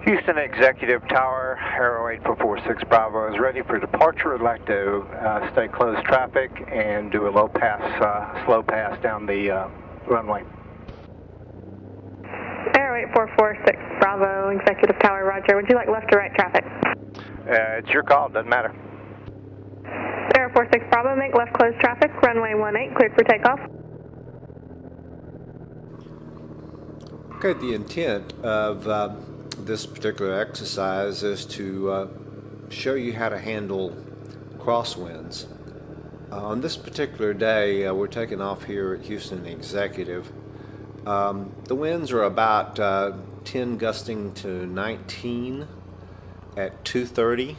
Houston Executive Tower, Aero 8446 Bravo is ready for departure. I'd like to stay closed traffic and do a low pass, slow pass down the runway. Aero 8446 Bravo, Executive Tower, roger. Would you like left or right traffic? It's your call, doesn't matter. Aero 46 Bravo, make left closed traffic, runway 18, cleared for takeoff. Okay, the intent of this particular exercise is to show you how to handle crosswinds. On this particular day, we're taking off here at Houston Executive. The winds are about 10 gusting to 19 at 2:30.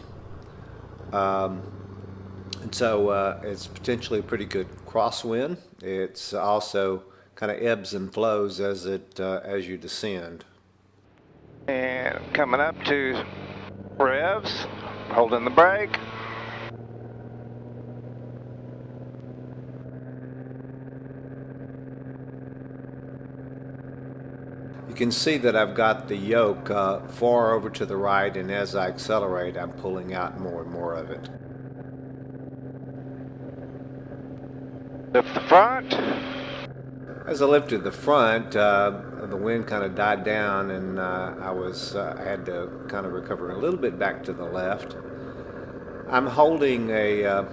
And so it's potentially a pretty good crosswind. It's also kind of ebbs and flows as you descend. And coming up to revs, holding the brake. You can see that I've got the yoke far over to the right, and as I accelerate, I'm pulling out more and more of it. Lift the front. As I lifted the front, the wind kind of died down, and I had to kind of recover a little bit back to the left. I'm holding a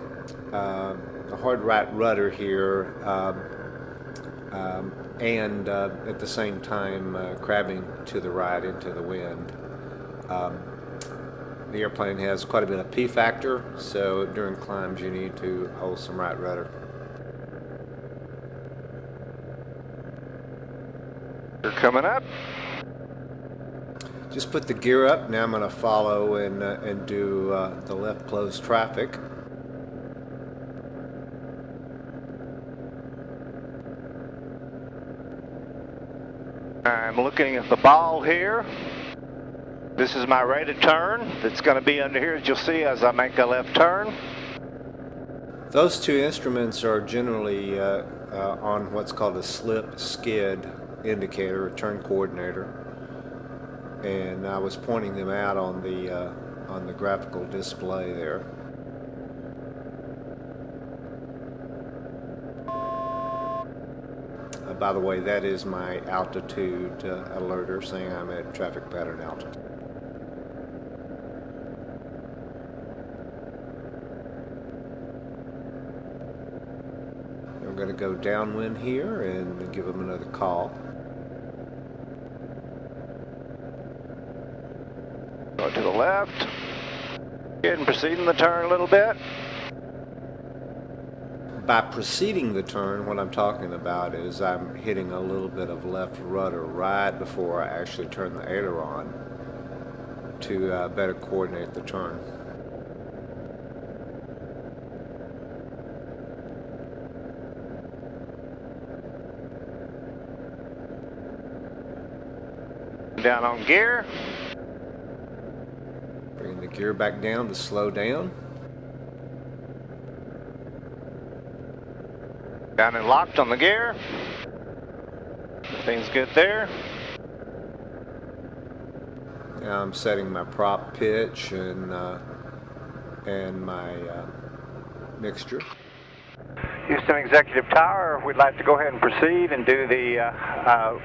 hard right rudder here, and at the same time crabbing to the right into the wind. The airplane has quite a bit of P factor, so during climbs you need to hold some right rudder. You're coming up. Just put the gear up. Now I'm going to follow and do the left closed traffic. I'm looking at the ball here. This is my rated turn that's going to be under here, as you'll see as I make a left turn. Those two instruments are generally on what's called a slip skid indicator, a turn coordinator, and I was pointing them out on the graphical display there. By the way, that is my altitude alerter saying I'm at traffic pattern altitude. We're going to go downwind here and give them another call. Go to the left. Good, and proceeding the turn a little bit. By preceding the turn, what I'm talking about is I'm hitting a little bit of left rudder right before I actually turn the aileron to better coordinate the turn. Down on gear. Bringing the gear back down to slow down. Down and locked on the gear. Things good there. Now I'm setting my prop pitch and my mixture. Houston Executive Tower, we'd like to go ahead and proceed and do the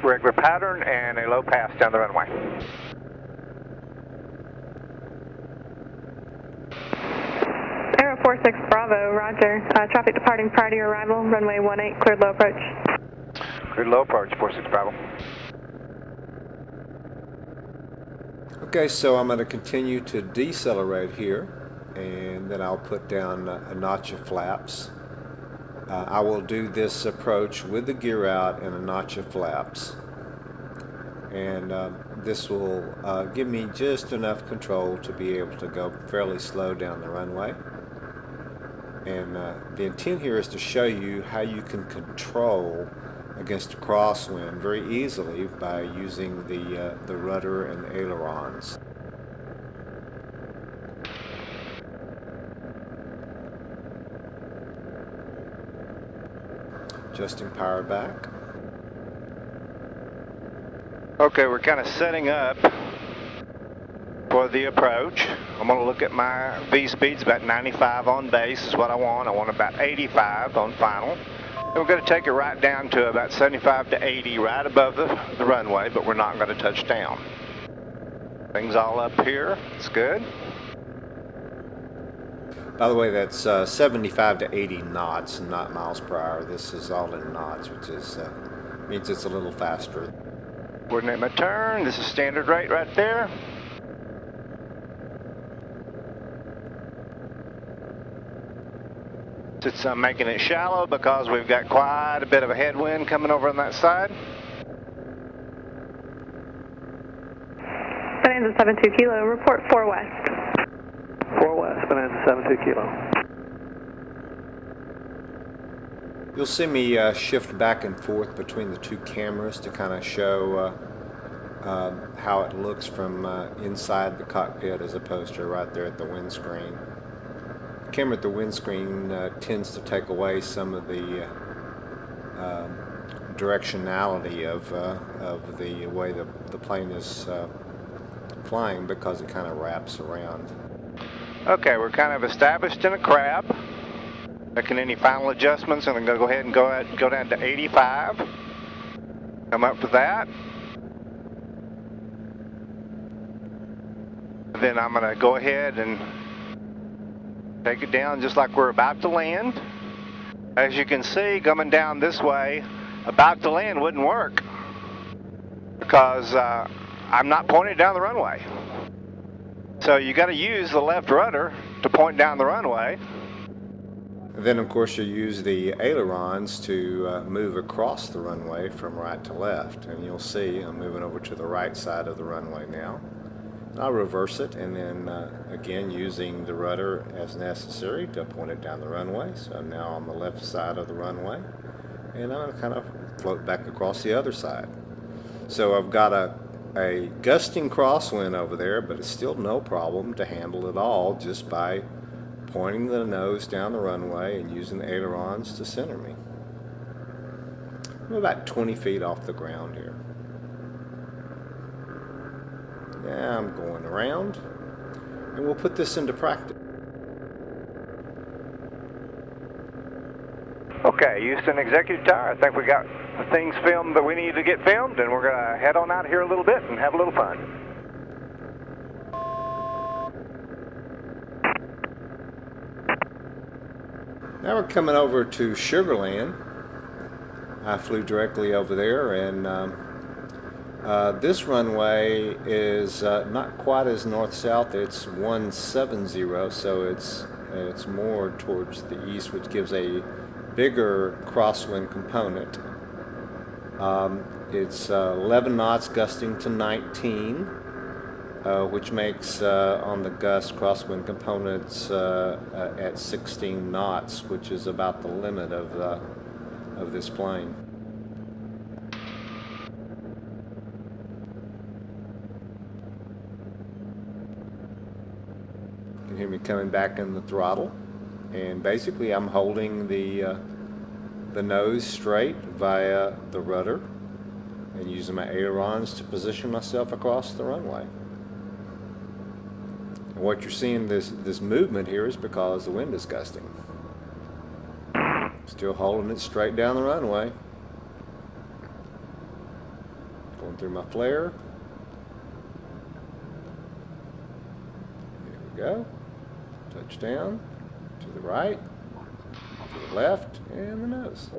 regular pattern and a low pass down the runway. Aero 46 Bravo, roger. Traffic departing prior to your arrival, runway 18, cleared low approach. Cleared low approach, 46 Bravo. Okay, so I'm going to continue to decelerate here, and then I'll put down a notch of flaps. I will do this approach with the gear out and a notch of flaps, and this will give me just enough control to be able to go fairly slow down the runway. And the intent here is to show you how you can control against a crosswind very easily by using the rudder and the ailerons. Adjusting power back. Okay, we're kind of setting up for the approach. I'm going to look at my V-speeds, about 95 on base is what I want. I want about 85 on final. And we're going to take it right down to about 75 to 80 right above the runway, but we're not going to touch down. Things all up here. It's good. By the way, that's 75 to 80 knots, not miles per hour. This is all in knots, which is means it's a little faster. Coordinate my turn. This is standard rate right there. It's making it shallow because we've got quite a bit of a headwind coming over on that side. Bonanza 72 Kilo, report 4 west. 4 west, Bonanza 72 Kilo. You'll see me shift back and forth between the two cameras to kind of show how it looks from inside the cockpit as opposed to right there at the windscreen. The camera at the windscreen tends to take away some of the directionality of the way the plane is flying because it kind of wraps around. Okay, we're kind of established in a crab. Making any final adjustments, and I'm going to go ahead and go down to 85. Come up with that. Then I'm going to go ahead and take it down just like we're about to land. As you can see, coming down this way, about to land wouldn't work because I'm not pointed down the runway. So you got to use the left rudder to point down the runway. Then, of course, you use the ailerons to move across the runway from right to left. And you'll see I'm moving over to the right side of the runway now. I'll reverse it and then, again, using the rudder as necessary to point it down the runway. So I'm now on the left side of the runway. And I'm going to kind of float back across the other side. So I've got a gusting crosswind over there, but it's still no problem to handle it all just by pointing the nose down the runway and using the ailerons to center me. I'm about 20 feet off the ground here. Now I'm going around, and we'll put this into practice. Okay, Houston Executive Tower, I think we got the things filmed that we need to get filmed, and we're going to head on out here a little bit and have a little fun. Now we're coming over to Sugarland. I flew directly over there, and this runway is not quite as north-south. It's 170, so it's more towards the east, which gives a bigger crosswind component. It's 11 knots gusting to 19. Which makes on the gust crosswind components at 16 knots, which is about the limit of this plane. You can hear me coming back in the throttle, and basically I'm holding the nose straight via the rudder and using my ailerons to position myself across the runway. What you're seeing, this movement here, is because the wind is gusting. Still holding it straight down the runway. Going through my flare. Here we go. Touchdown. To the right. To the left. And the nose.